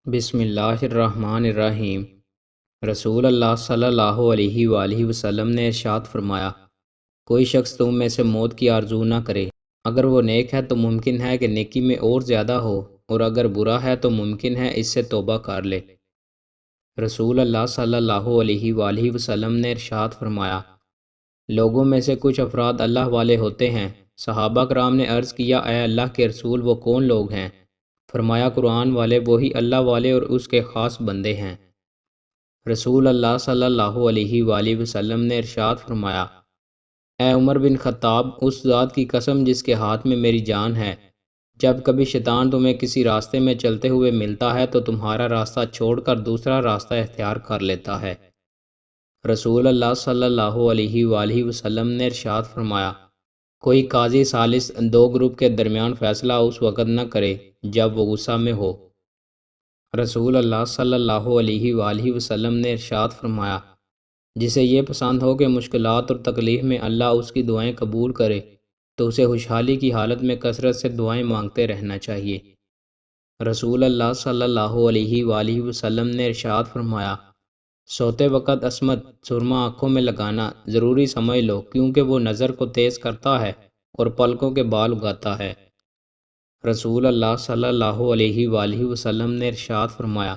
بسم اللہ الرحمن الرحیم۔ رسول اللہ صلی اللہ علیہ وآلہ وسلم نے ارشاد فرمایا، کوئی شخص تم میں سے موت کی آرزو نہ کرے۔ اگر وہ نیک ہے تو ممکن ہے کہ نیکی میں اور زیادہ ہو، اور اگر برا ہے تو ممکن ہے اس سے توبہ کر لے۔ رسول اللہ صلی اللہ علیہ وآلہ وسلم نے ارشاد فرمایا، لوگوں میں سے کچھ افراد اللہ والے ہوتے ہیں۔ صحابہ کرام نے عرض کیا، اے اللہ کے رسول، وہ کون لوگ ہیں؟ فرمایا، قرآن والے وہی اللہ والے اور اس کے خاص بندے ہیں۔ رسول اللہ صلی اللہ علیہ وآلہ وسلم نے ارشاد فرمایا، اے عمر بن خطاب، اس ذات کی قسم جس کے ہاتھ میں میری جان ہے، جب کبھی شیطان تمہیں کسی راستے میں چلتے ہوئے ملتا ہے تو تمہارا راستہ چھوڑ کر دوسرا راستہ اختیار کر لیتا ہے۔ رسول اللہ صلی اللہ علیہ وآلہ وسلم نے ارشاد فرمایا، کوئی قاضی ثالث دو گروپ کے درمیان فیصلہ اس وقت نہ کرے جب وہ غصہ میں ہو۔ رسول اللہ صلی اللہ علیہ وآلہ وسلم نے ارشاد فرمایا، جسے یہ پسند ہو کہ مشکلات اور تکلیف میں اللہ اس کی دعائیں قبول کرے تو اسے خوشحالی کی حالت میں کثرت سے دعائیں مانگتے رہنا چاہیے۔ رسول اللہ صلی اللہ علیہ وآلہ وسلم نے ارشاد فرمایا، سوتے وقت عصمت سرما آنکھوں میں لگانا ضروری سمجھ لو، کیونکہ وہ نظر کو تیز کرتا ہے اور پلکوں کے بال اگاتا ہے۔ رسول اللہ صلی اللہ علیہ وآلہ وسلم نے ارشاد فرمایا،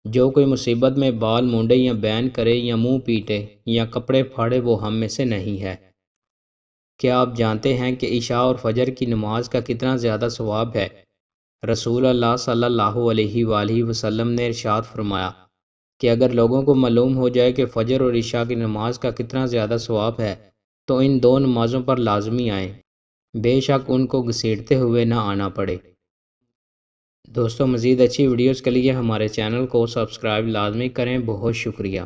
جو کوئی مصیبت میں بال مونڈے یا بین کرے یا منہ پیٹے یا کپڑے پھاڑے وہ ہم میں سے نہیں ہے۔ کیا آپ جانتے ہیں کہ عشاء اور فجر کی نماز کا کتنا زیادہ ثواب ہے؟ رسول اللہ صلی اللہ علیہ وآلہ وسلم نے ارشاد فرمایا کہ اگر لوگوں کو معلوم ہو جائے کہ فجر اور عشاء کی نماز کا کتنا زیادہ ثواب ہے تو ان دو نمازوں پر لازمی آئیں، بے شک ان کو گھسیٹتے ہوئے نہ آنا پڑے۔ دوستو، مزید اچھی ویڈیوز کے لیے ہمارے چینل کو سبسکرائب لازمی کریں۔ بہت شکریہ۔